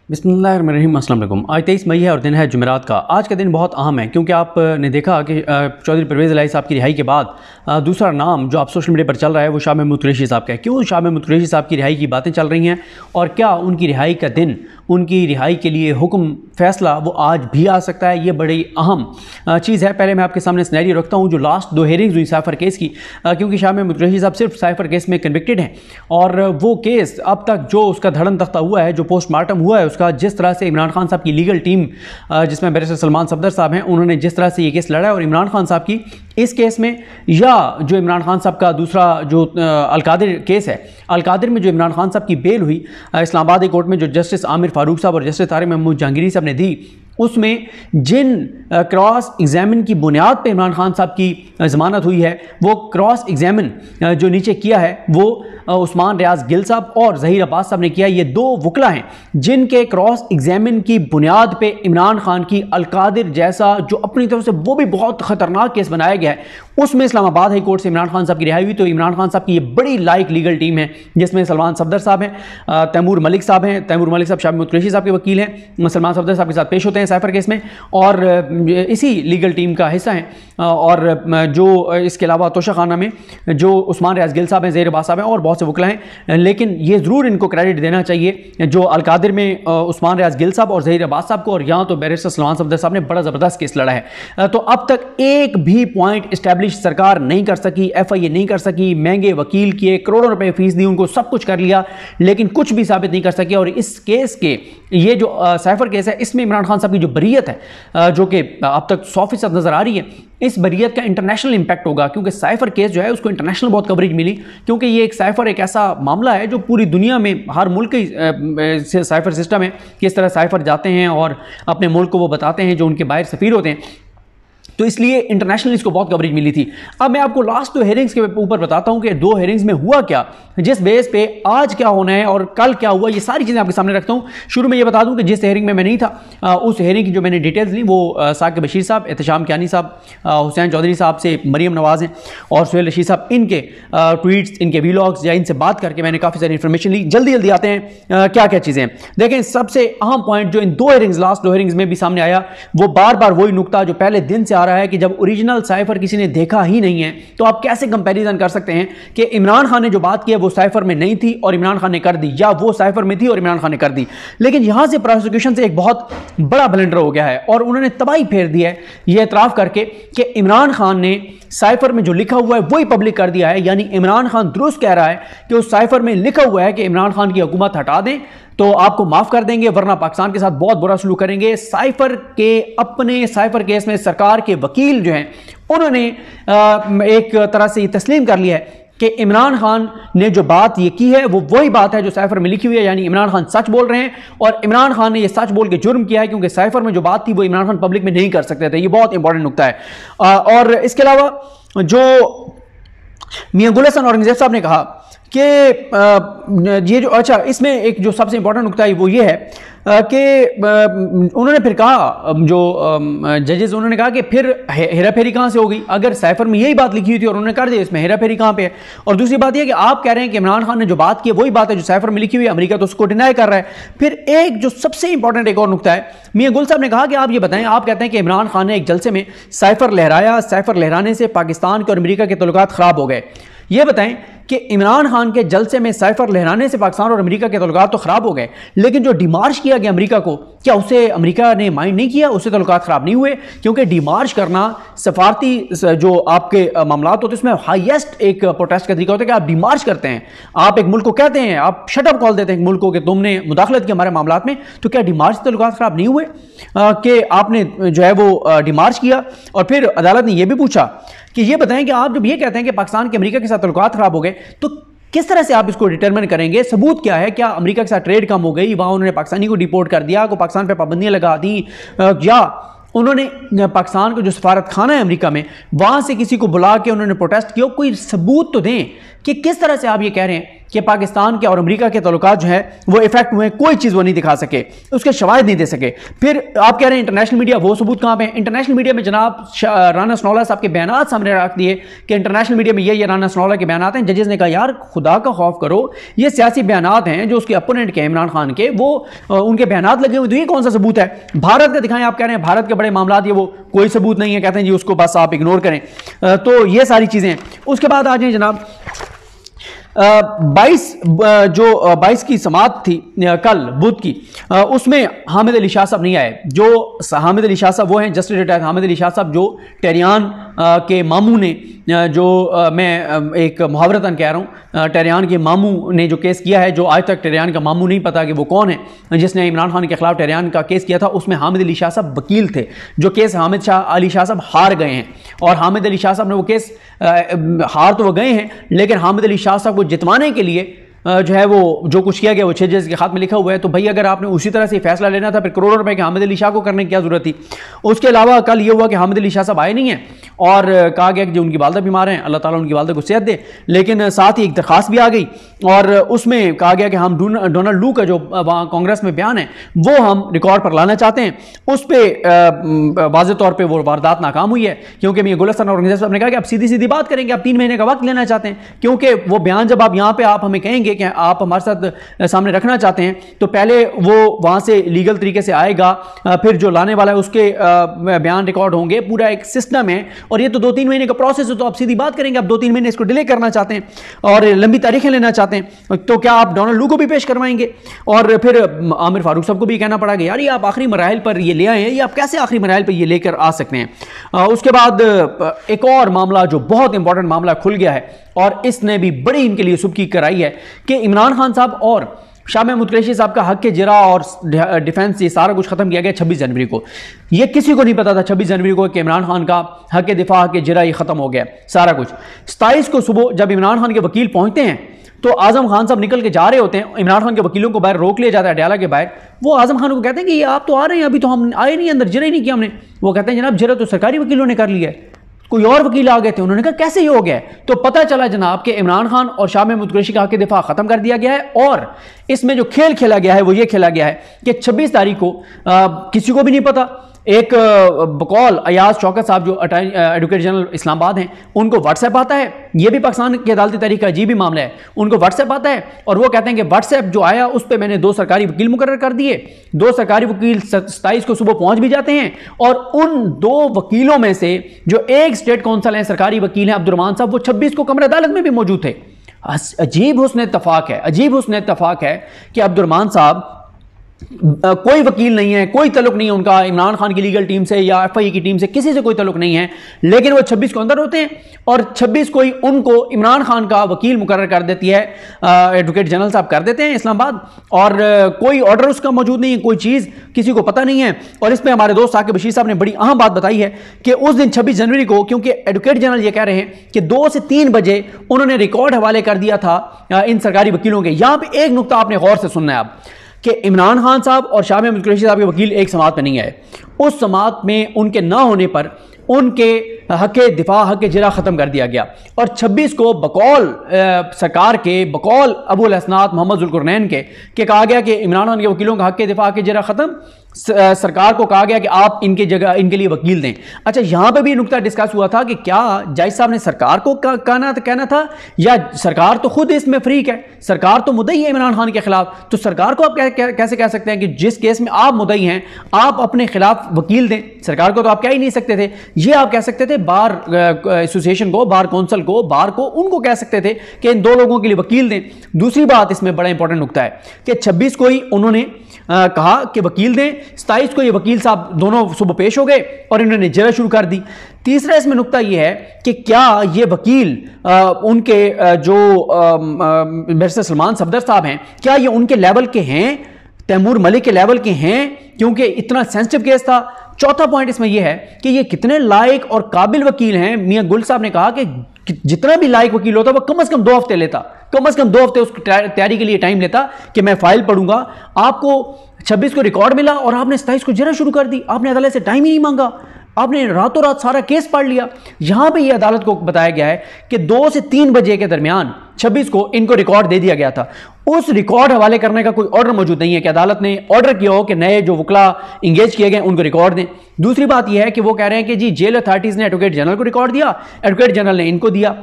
बिस्मिल्लाहिर्रहमानिर्रहीम। अस्सलाम वालेकुम। आज 23 मई है और दिन है जुमेरात का। आज का दिन बहुत अहम है क्योंकि आपने देखा कि चौधरी परवेज़ इलाही साहब की रिहाई के बाद दूसरा नाम जो आप सोशल मीडिया पर चल रहा है वो शाह महमूद कुरैशी साहब का है। क्यों शाह महमूद कुरैशी साहब की रिहाई की बातें चल रही हैं और क्या उनकी रिहाई का दिन, उनकी रिहाई के लिए हुक्म फैसला वो आज भी आ सकता है? ये बड़ी अहम चीज़ है। पहले मैं आपके सामने सिनेरियो रखता हूँ जो लास्ट 2 हेयरिंग्स हुई साइफर केस की, क्योंकि शाह महमूद कुरैशी साहब सिर्फ साइफर केस में कन्विक्टेड हैं और वो केस अब तक जो उसका धड़न तख्ता हुआ है, जो पोस्टमार्टम हुआ है उसका, जिस तरह से इमरान खान साहब की लीगल टीम जिसमें बैरिस्टर सलमान सफदर साहब हैं, उन्होंने जिस तरह से ये केस लड़ा है और इमरान खान साहब की इस केस में, या जो इमरान खान साहब का दूसरा जो अलकादिर केस है, अलकादिर में जो इमरान खान साहब की बेल हुई इस्लामाबाद कोर्ट में, जो जस्टिस आमिर फारूक साहब और जस्टिस तारिक महमूद जहांगीरी साहब ने दी, उसमें जिन क्रॉस एग्जामिन की बुनियाद पे इमरान खान साहब की ज़मानत हुई है, वो क्रॉस एग्जामिन जो नीचे किया है वो उस्मान रियाज गिल साहब और ज़हीर अब्बास साहब ने किया। ये 2 वकला हैं जिनके क्रॉस एग्जामिन की बुनियाद पे इमरान खान की अलकादिर जैसा जो अपनी तरफ से वो भी बहुत ख़तरनाक केस बनाया गया है, उसमें इस्लामाबाद हाई कोर्ट से इमरान खान साहब की रिहाई हुई। तो इमरान खान साहब की ये बड़ी लाइक लीगल टीम है जिसमें सलमान सफदर साहब हैं, तैमूर मलिक साहब हैं। तैमूर मलिक साहब शाह महमूद कुरैशी साहब के वकील हैं, सलमान सफदर साहब के साथ पेश होते हैं साइफर केस में और इसी लीगल टीम का हिस्सा हैं। और जो इसके अलावा तोशा खाना में जो उस्मान रियाज गिल साहब हैं, ज़हीर अब्बास साहब हैं और बहुत से वकला हैं। लेकिन ये ज़रूर इनको क्रेडिट देना चाहिए जो अलकादिर में उस्मान रियाज गिल साहब और ज़हीर अब्बास साहब को, और यहाँ तो बैरिस्टर सलमान सफदर साहब ने बड़ा ज़बरदस्त केस लड़ा है। तो अब तक एक भी पॉइंट इस्टेब्लिश सरकार नहीं कर सकी, FIA नहीं कर सकी, महंगे वकील किए, करोड़ों रुपए फीस दी उनको, सब कुछ कर लिया, लेकिन कुछ भी साबित नहीं कर सके। और इस केस के, ये जो साइफर केस है, इसमें इमरान खान साहब की जो बरीयत है जो कि अब तक 100% नजर आ रही है, इस बरीयत का इंटरनेशनल इंपैक्ट होगा क्योंकि साइफर केस जो है उसको इंटरनेशनल बहुत कवरेज मिली, क्योंकि ये एक साइफर एक ऐसा मामला है जो पूरी दुनिया में हर मुल्क की साइफर सिस्टम है, किस तरह साइफर जाते हैं और अपने मुल्क को वो बताते हैं जो उनके बाहर सफीर होते हैं, तो इसलिए इंटरनेशनल इसको बहुत कवरेज मिली थी। अब मैं आपको लास्ट 2 हेयरिंग्स के ऊपर बताता हूं कि 2 हेयरिंग्स में हुआ क्या, जिस बेस पे आज क्या होना है और कल क्या हुआ, ये सारी चीज़ें आपके सामने रखता हूं। शुरू में ये बता दूं कि जिस हेयरिंग में मैं नहीं था, उस हेयरिंग की जो मैंने डिटेल्स ली वो साकिब बशीर साहब, एहतशाम कियानी साहब, हुसैन चौधरी साहब से मरियम नवाज़ हैं और सुहेल रशीद साहब, इनके ट्वीट्स, इनके वीलॉग्स या इनसे बात करके मैंने काफ़ी सारी इन्फॉर्मेशन ली। जल्दी जल्दी आते हैं क्या क्या चीज़ें हैं। देखें, सबसे अहम पॉइंट जो इन 2 हेयरिंग्स, लास्ट 2 हेयरिंग्स में भी सामने आया, वो बार बार वही नुकता जो पहले दिन से आ रहा है कि जब ओरिजिनल साइफर किसी ने देखा ही नहीं है तो आप कैसे कंपैरिजन कर सकते हैं कि इमरान खान ने जो बात की है वो साइफर में नहीं थी और इमरान खान ने कर दी, या वो साइफर में थी और इमरान खान ने कर दी। लेकिन यहां से प्रोसिक्यूशन से एक बहुत बड़ा ब्लंडर हो गया है और उन्होंने तबाही फेर दी है यह एतराफ करके कि इमरान खान ने साइफर में जो लिखा हुआ है वही पब्लिक कर दिया है। यानी इमरान खान दुरुस्त कह रहा है कि उस साइफर में लिखा हुआ है कि इमरान खान की हुकूमत हटा दें तो आपको माफ कर देंगे, वरना पाकिस्तान के साथ बहुत बुरा सलूक करेंगे। साइफर के अपने साइफर केस में सरकार के वकील जो हैं उन्होंने एक तरह से ये तस्लीम कर लिया है कि इमरान खान ने जो बात ये की है वो वही बात है जो साइफर में लिखी हुई है, यानी इमरान खान सच बोल रहे हैं और इमरान खान ने ये सच बोल के जुर्म किया है क्योंकि साइफर में जो बात थी वो इमरान खान पब्लिक में नहीं कर सकते थे। ये बहुत इंपॉर्टेंट नुकता है। और इसके अलावा जो मियां गुल हसन औरंगजेब साहब ने कहा कि ये जो, अच्छा, इसमें एक जो सबसे इंपॉर्टेंट नुकता है वो ये है कि उन्होंने फिर कहा, जो जजेस, उन्होंने कहा कि फिर हेरा फेरी कहाँ से होगी अगर साइफर में यही बात लिखी हुई थी और उन्होंने कर दिया, इसमें हेरा फेरी कहाँ पे है। और दूसरी बात यह कि आप कह रहे हैं कि इमरान खान ने जो बात की है वही बात है जो साइफर में लिखी हुई है, अमेरिका तो उसको डिनाई कर रहा है। फिर एक जो सबसे इंपॉर्टेंट एक और नुकता है, मियां गुल साहब ने कहा कि आप ये बताएं, आप कहते हैं कि इमरान खान ने एक जलसे में साइफर लहराया, साइफर लहराने से पाकिस्तान के और अमेरिका के तल्लुकात खराब हो गए। ये बताएं कि इमरान खान के जलसे में साइफर लहराने से पाकिस्तान और अमेरिका के तल्लुकात तो खराब हो गए, लेकिन जो डिमार्च किया गया अमेरिका को, क्या उसे अमेरिका ने माइंड नहीं किया, उससे तल्लुकात खराब नहीं हुए? क्योंकि डिमार्च करना सफारती जो आपके मामलात होते हैं उसमें हाईएस्ट एक प्रोटेस्ट का तरीका होता है कि आप डिमार्च करते हैं, आप एक मुल्क को कहते हैं, आप शटअप कॉल देते हैं मुल्क को कि तुमने मुदाखलत की हमारे मामलात में। तो क्या डिमार्च से तल्लुकात खराब नहीं हुए कि आपने जो है वो डिमार्च किया? और फिर अदालत ने यह भी पूछा कि ये बताएं कि आप जब ये कहते हैं कि पाकिस्तान के अमेरिका के साथ तल्लुकात खराब हो गए तो किस तरह से आप इसको डिटरमिन करेंगे, सबूत क्या है? क्या अमेरिका के साथ ट्रेड कम हो गई, वहां उन्होंने पाकिस्तानी को डिपोर्ट कर दिया, को पाकिस्तान पे पाबंदियां लगा दी, या उन्होंने पाकिस्तान को जो सफारत खाना है अमेरिका में वहां से किसी को बुला के उन्होंने प्रोटेस्ट किया? कोई सबूत तो दें कि किस तरह से आप ये कह रहे हैं कि पाकिस्तान के और अमेरिका के ताल्लुकात जो है वो इफेक्ट हुए, कोई चीज़ वो नहीं दिखा सके, उसके शवाहिद नहीं दे सके। फिर आप कह रहे हैं इंटरनेशनल मीडिया, वो सबूत कहाँ पे है? इंटरनेशनल मीडिया में जनाब राना सनौला साहब के बयान सामने रख दिए कि इंटरनेशनल मीडिया में ये राना सनौला के बयान हैं। जजेस ने कहा यार खुदा का खौफ करो, ये सियासी बयान हैं जो उसके अपोनेंट के इमरान खान के, वो उनके बयान लगे हुए, तो ये कौन सा सबूत है? भारत का दिखाएं। आप कह रहे हैं भारत के बड़े मामला ये वो कोई सबूत नहीं है, कहते हैं जी उसको बस आप इग्नोर करें। तो ये सारी चीजें। उसके बाद आ जाए जनाब 22 की समात थी कल बुध की, उसमें हामिद अली शाह साहब नहीं आए। जो हामिद अली शाह साहब वो हैं जस्टिस रिटायर्ड हामिद अली शाह साहब, जो टेरियान के मामू ने, जो मैं एक मुहावरतन कह रहा हूँ, टेरियान के मामू ने जो केस किया है, जो आज तक टेरियान का मामू नहीं पता कि वो कौन है, जिसने इमरान खान के खिलाफ टेरियान का केस किया था, उसमें हामिद अली शाह साहब वकील थे। जो केस हामिद अली शाह साहब हार गए हैं, और हामिद अली शाह साहब ने वो केस हार तो वो गए हैं, लेकिन हामिद अली शाह साहब को जितवाने के लिए जो है वो जो कुछ किया गया वो 6 जज के खात में लिखा हुआ है। तो भाई अगर आपने उसी तरह से फैसला लेना था, फिर करोड़ों रुपए के हामिद अली शाह को करने की क्या जरूरत थी? उसके अलावा कल ये हुआ कि हामिद अली शाह साहब आए नहीं हैं, और कहा गया कि जो उनकी वालदा बीमार हैं, अल्लाह ताला उनकी वालदा को सेहत दे। लेकिन साथ ही एक दरखास्त भी आ गई, और उसमें कहा गया कि हम डोनाल्ड लू का जो वहाँ कांग्रेस में बयान है वो हम रिकॉर्ड पर लाना चाहते हैं। उस पर वाज़ेह तौर पर वो वारदात नाकाम हुई है, क्योंकि मियां गुलस्तान और साहब ने कहा कि आप सीधी सीधी बात करेंगे, आप 3 महीने का वक्त लेना चाहते हैं, क्योंकि वो बयान जब आप यहाँ पे आप हमें कहेंगे कि आप हमारे साथ सामने रखना चाहते हैं, तो पहले वो वहाँ से लीगल तरीके से आएगा, फिर जो लाने वाला है उसके बयान रिकॉर्ड होंगे, पूरा एक सिस्टम है, और ये तो 2-3 महीने का प्रोसेस है। तो आप सीधी बात करेंगे, आप 2-3 महीने इसको डिले करना चाहते हैं और लंबी तारीखें लेना चाहते हैं, तो क्या आप डोनाल्ड लू को भी पेश करवाएंगे? और फिर आमिर फारूक साहब को भी कहना पड़ा कि यार ये आप आखिरी मराहिल पर ये ले आए हैं, ये आप कैसे आखिरी मराहिल पर ये लेकर आ सकते हैं? उसके बाद एक और मामला जो बहुत इंपॉर्टेंट मामला खुल गया है, और इसने भी बड़ी इनके लिए सुबकी कराई है कि इमरान खान साहब और शाह महमूद कुरैशी साहब का हक के जिरा और डिफेंस, ये सारा कुछ खत्म किया गया 26 जनवरी को। ये किसी को नहीं पता था 26 जनवरी को कि इमरान खान का हक के दिफा, हक के जिरा ये खत्म हो गया सारा कुछ। 27 को सुबह जब इमरान खान के वकील पहुंचते हैं, तो आजम खान साहब निकल के जा रहे होते हैं, इमरान खान के वकीलों को बाहर रोक लिया जाता है अडयाला के बाहर। वो आजम खान को कहते हैं कि ये आप तो आ रहे हैं, अभी तो हम आए नहीं, अंदर जिरा ही नहीं किया हमने। वो कहते हैं जनाब जिरा तो सरकारी वकीलों ने कर लिया है, कोई और वकील आ गए थे। उन्होंने कहा कैसे ये हो गया? तो पता चला जनाब कि इमरान खान और शाह महमूद कुरैशी का हक दिफा खत्म कर दिया गया है, और इसमें जो खेल खेला गया है वो ये खेला गया है कि 26 तारीख को किसी को भी नहीं पता, एक बकौल अयाज शौकत साहब जो एडवोकेट जनरल इस्लामाबाद हैं, उनको व्हाट्सएप आता है। ये भी पाकिस्तान की अदालती तारीख का अजीब ही मामला है। उनको व्हाट्सएप आता है और वो कहते हैं कि व्हाट्सएप जो आया उस पर मैंने 2 सरकारी वकील मुकर्रर कर दिए। 2 सरकारी वकील 27 को सुबह पहुंच भी जाते हैं, और उन 2 वकीलों में से जो एक स्टेट काउंसिल हैं, सरकारी वकील हैं अब्दुर्रहमान साहब, वो 26 को कमरे अदालत में भी मौजूद थे। अजीब हुस्न इत्तफाक है, अजीब हुस्न इत्तफाक है कि अब्दुर्रहमान साहब कोई वकील नहीं है, कोई तल्लुक नहीं है उनका इमरान खान की लीगल टीम से या एफआई की टीम से, किसी से कोई तल्लुक नहीं है, लेकिन वो 26 को अंदर होते हैं, और 26 को ही उनको इमरान खान का वकील मुकर्रर कर देती है एडवोकेट जनरल साहब कर देते हैं इस्लामाबाद, और कोई ऑर्डर उसका मौजूद नहीं है, कोई चीज़ किसी को पता नहीं है। और इस पर हमारे दोस्त साकिब बशीर साहब ने बड़ी अहम बात बताई है कि उस दिन 26 जनवरी को, क्योंकि एडवोकेट जनरल ये कह रहे हैं कि 2 से 3 बजे उन्होंने रिकॉर्ड हवाले कर दिया था इन सरकारी वकीलों के। यहाँ पर एक नुकता आपने गौर से सुनना है आप, कि इमरान खान साहब और शाह महमूद कुरैशी साहब के वकील एक समात में नहीं आए। उस समात में उनके ना होने पर उनके हक दिफा, हक जिरा ख़त्म कर दिया गया, और 26 को बकौल सरकार के, बकौल अबुल हसनात मोहम्मद जुल्कुरनैन के कहा गया कि इमरान खान के वकीलों का हक दिफा, हक जिरा ख़त्म। सरकार को कहा गया कि आप इनके जगह इनके लिए वकील दें। अच्छा, यहां पे भी नुकता डिस्कस हुआ था कि क्या जज साहब ने सरकार को कहना था, या सरकार तो खुद इसमें फ्रीक है, सरकार तो मुद्दई है इमरान खान के खिलाफ, तो सरकार को आप कैसे कह सकते हैं कि जिस केस में आप मुद्दई हैं आप अपने खिलाफ वकील दें? सरकार को तो आप कह ही नहीं सकते थे। ये आप कह सकते थे बार एसोसिएशन को, बार काउंसिल को, बार को, उनको कह सकते थे कि इन 2 लोगों के लिए वकील दें। दूसरी बात इसमें बड़ा इंपॉर्टेंट नुकता है कि 26 को ही उन्होंने कहा कि वकील दें, 27 को ये वकील साहब दोनों सुबह पेश हो गए और इन्होंने जिरा शुरू कर दी। तीसरा इसमें नुकता ये है कि क्या ये वकील उनके जो बैरिस्टर सलमान सफदर साहब हैं, क्या ये उनके लेवल के हैं, तैमूर मलिक के लेवल के हैं? क्योंकि इतना सेंसिटिव केस था। चौथा पॉइंट इसमें यह है कि ये कितने लायक और काबिल वकील हैं। मियां गुल साहब ने कहा कि जितना भी लायक वकील होता वह कम से कम 2 हफ्ते लेता, कम से कम 2 हफ्ते उस तैयारी के लिए टाइम लेता कि मैं फाइल पढ़ूंगा। आपको 26 को रिकॉर्ड मिला और आपने 27 को जिरा शुरू कर दी, आपने अदालत से टाइम ही नहीं मांगा। आपने रातों रात सारा केस पढ़ लिया। यहां पे ये अदालत को बताया गया है कि 2 से 3 बजे के दरमियान 26 को इनको रिकॉर्ड दे दिया गया था। उस रिकॉर्ड हवाले करने का कोई ऑर्डर मौजूद नहीं है कि अदालत ने ऑर्डर किया हो कि नए जो वकला इंगेज किए गए उनको रिकॉर्ड दें। दूसरी बात यह है कि वो कह रहे हैं कि जी जेल अथॉरिटीज ने एडवोकेट जनरल को रिकॉर्ड दिया, एडवोकेट जनरल ने इनको दिया।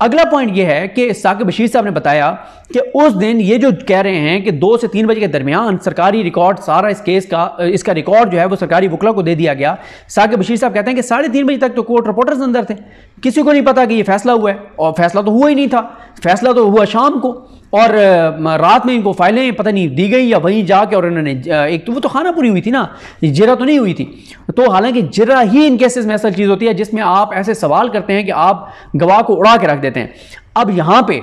अगला पॉइंट यह है कि साकिब बशीर साहब ने बताया कि उस दिन ये जो कह रहे हैं कि 2 से 3 बजे के दरमियान सरकारी रिकॉर्ड सारा इस केस का इसका रिकॉर्ड जो है वो सरकारी वकला को दे दिया गया। साकिब बशीर साहब कहते हैं कि 3:30 बजे तक तो कोर्ट रिपोर्टर्स अंदर थे, किसी को नहीं पता कि ये फैसला हुआ है, और फैसला तो हुआ ही नहीं था, फैसला तो हुआ शाम को, और रात में इनको फाइलें पता नहीं दी गई या वहीं जाके और इन्होंने एक तो वो तो खाना पूरी हुई थी ना, जिरा तो नहीं हुई थी। तो हालांकि जिरा ही इन केसेस में असल चीज़ होती है जिसमें आप ऐसे सवाल करते हैं कि आप गवाह को उड़ा के रख देते हैं। अब यहाँ पे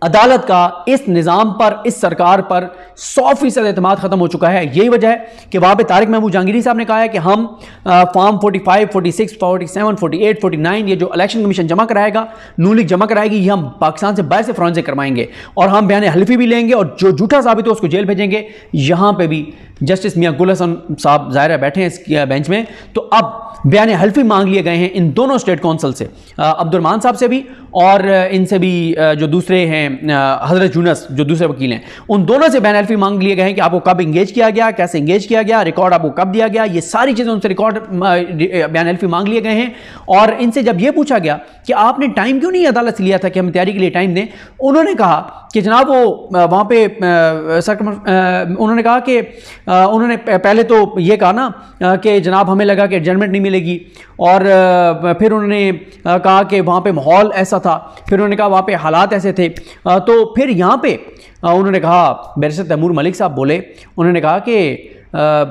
अदालत का इस निज़ाम पर, इस सरकार पर 100% एतमाद ख़त्म हो चुका है। यही वजह है कि वहाँ पे तारिक महमूद जहांगीरी साहब ने कहा है कि हम फॉर्म 45, 46, 47, 48, 49 ये जो इलेक्शन कमीशन जमा कराएगा, नून लीग जमा कराएगी, ये हम पाकिस्तान से बाहर से फोरेंसिक करवाएंगे और हम बयान हल्फी भी लेंगे और जो झूठा साबित हो उसको जेल भेजेंगे। यहाँ पे भी जस्टिस मियां गुल हसन साहब ज़ाहिर बैठे हैं इस बेंच में, तो अब बयान हल्फी मांग लिए गए हैं इन दोनों स्टेट कौंसल से, अब्दुर्रहमान साहब से भी और इनसे भी जो दूसरे हैं हजरत यूनस जो दूसरे वकील हैं, उन दोनों से बयान हल्फी मांग लिए गए हैं कि आपको कब इंगेज किया गया, कैसे इंगेज किया गया, रिकॉर्ड आपको कब दिया गया, ये सारी चीज़ें उनसे रिकॉर्ड बयान हल्फी मांग लिए गए हैं। और इनसे जब ये पूछा गया कि आपने टाइम क्यों नहीं अदालत से लिया था कि हम तैयारी के लिए टाइम दें, उन्होंने कहा कि जनाब वो वहाँ पे उन्होंने कहा कि उन्होंने पहले तो ये कहा ना कि जनाब हमें लगा कि एडजमेंट नहीं मिलेगी, और फिर उन्होंने कहा कि वहाँ पे माहौल ऐसा था, फिर उन्होंने कहा वहाँ पे हालात ऐसे थे, तो फिर यहाँ पे उन्होंने कहा, बैरिस्टर तैमूर मलिक साहब बोले, उन्होंने कहा कि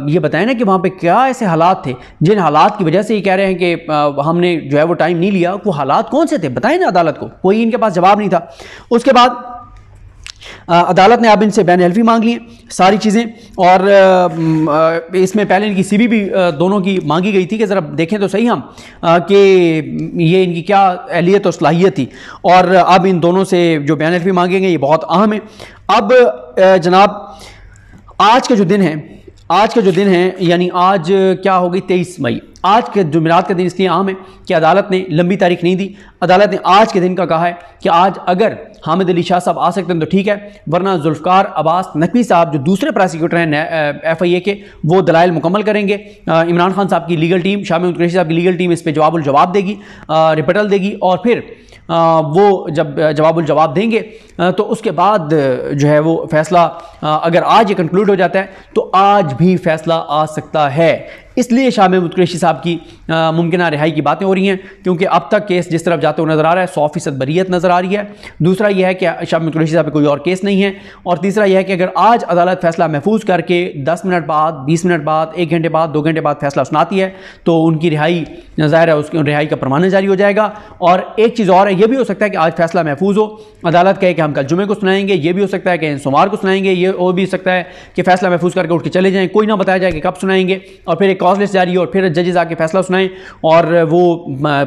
ये बताएं ना कि वहाँ पे क्या ऐसे हालात थे जिन हालात की वजह से ये कह रहे हैं कि हमने जो है वो टाइम नहीं लिया, वो हालात कौन से थे बताएं ना अदालत को। कोई इनके पास जवाब नहीं था। उसके बाद अदालत ने अब इनसे बैन हल्फी मांग ली सारी चीज़ें, और इसमें पहले इनकी सीबी भी दोनों की मांगी गई थी कि ज़रा देखें तो सही हम कि ये इनकी क्या अहलियत और सलाहियत थी, और अब इन दोनों से जो बैन हल्फी मांगेंगे ये बहुत अहम है। अब जनाब आज का जो दिन है यानी आज क्या होगी 23 मई, आज के जुमेरात का दिन इसलिए अहम है कि अदालत ने लंबी तारीख नहीं दी। अदालत ने आज के दिन का कहा है कि आज अगर हामिद अली शाह साहब आ सकते हैं तो ठीक है, वरना जुल्फ़कार अब्बास नकवी साहब जो दूसरे प्रोसिक्यूटर हैं FIA के, वो दलाइल मुकम्मल करेंगे। इमरान खान साहब की लीगल टीम, शाह महमूद कुरैशी साहब की लीगल टीम इस पर जवाब देगी, रिपटल देगी, और फिर वो जब जवाब देंगे तो उसके बाद जो है वो फैसला अगर आज ये कंक्लूड हो जाता है तो आज भी फैसला आ सकता है। इसलिए शाह महमूद कुरैशी साहब की मुमकिन रिहाई की बातें हो रही हैं, क्योंकि अब तक केस जिस तरफ जाते हुए नज़र आ रहा है 100% बरीयत नज़र आ रही है। दूसरा यह है कि शाह महमूद कुरैशी साहब पे कोई और केस नहीं है, और तीसरा यह है कि अगर आज अदालत फैसला महफूज करके 10 मिनट बाद, 20 मिनट बाद, 1 घंटे बाद, 2 घंटे बाद फैसला सुनाती है तो उनकी रिहाई ज़ाहिर है उसकी रिहाई का परमाना जारी हो जाएगा। और एक चीज़ और है, यह भी हो सकता है कि आज फैसला महफूज हो, अदालत कहे कि हम कल जुमे को सुनाएंगे, ये भी हो सकता है कि सोमवार को सुनाएंगे, ये और भी हो सकता है कि फैसला महफूज करके उठ के चले जाएं, कोई ना बताया जाए कि कब सुनाएंगे, और फिर एक कॉज लिस्ट जारी हो और फिर जजेस आके फैसला सुनाएं, और वो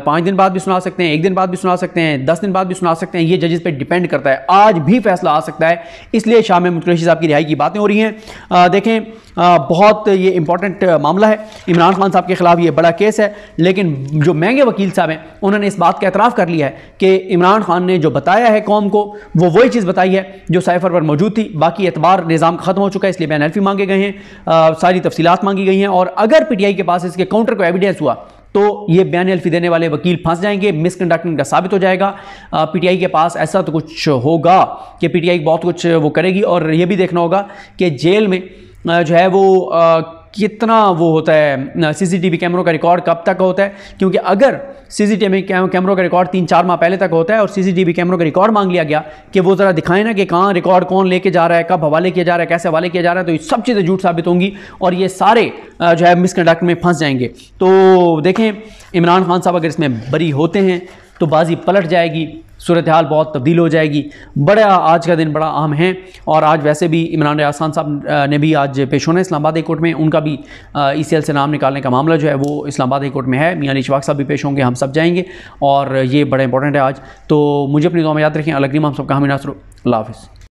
5 दिन बाद भी सुना सकते हैं, 1 दिन बाद भी सुना सकते हैं, 10 दिन बाद भी सुना सकते हैं, ये जजेस पे डिपेंड करता है। आज भी फैसला आ सकता है, इसलिए शाह महमूद कुरैशी साहब की रिहाई की बातें हो रही हैं। देखें बहुत ये इंपॉर्टेंट मामला है, इमरान खान साहब के खिलाफ ये बड़ा केस है, लेकिन जो महंगे वकील साहब हैं उन्होंने इस बात का एतराफ़ कर लिया है कि इमरान खान ने जो बताया है कौम को वो वही चीज़ बताई है जो साइफर पर मौजूद थी, बाकी एतबार निज़ाम ख़त्म हो चुका है, इसलिए बैन हल्फी मांगे गए हैं, सारी तफसीलात मांगी गई हैं, और अगर PTI के पास इसके काउंटर को एविडेंस हुआ तो ये बयान हल्फी देने वाले वकील फंस जाएंगे, मिसकंडक्टिंग का साबित हो जाएगा। PTI के पास ऐसा तो कुछ होगा कि PTI बहुत कुछ वो करेगी, और ये भी देखना होगा कि जेल में जो है वो कितना वो होता है CCTV कैमरों का रिकॉर्ड कब तक होता है, क्योंकि अगर CCTV कैमरों का रिकॉर्ड 3-4 माह पहले तक होता है और CCTV कैमरों का रिकॉर्ड मांग लिया गया कि वो ज़रा दिखाएं ना कि कहाँ रिकॉर्ड कौन लेके जा रहा है, कब हवाले किया जा रहा है, कैसे हवाले किया जा रहा है, तो ये सब चीज़ें झूठ साबित होंगी और ये सारे जो है मिसकंडक्ट में फंस जाएंगे। तो देखें इमरान खान साहब अगर इसमें बरी होते हैं तो बाजी पलट जाएगी, सूरत हाल बहुत तब्दील हो जाएगी। बड़ा आज का दिन बड़ा अहम है, और आज वैसे भी इमरान रियाज खान साहब ने भी आज पेश होना है इस्लामाबाद हाई कोर्ट में, उनका भी ECL से नाम निकालने का मामला जो है वो इस्लामाबाद हाई कोर्ट में है। मियां अली इशफाक साहब भी पेश होंगे, हम सब जाएंगे, और ये बड़ा इंपॉर्टेंट है आज। तो मुझे अपनी दुआ में याद रखें। अल्लाह करीम हम सबका हामी नासर। अल्लाह हाफ़िज़।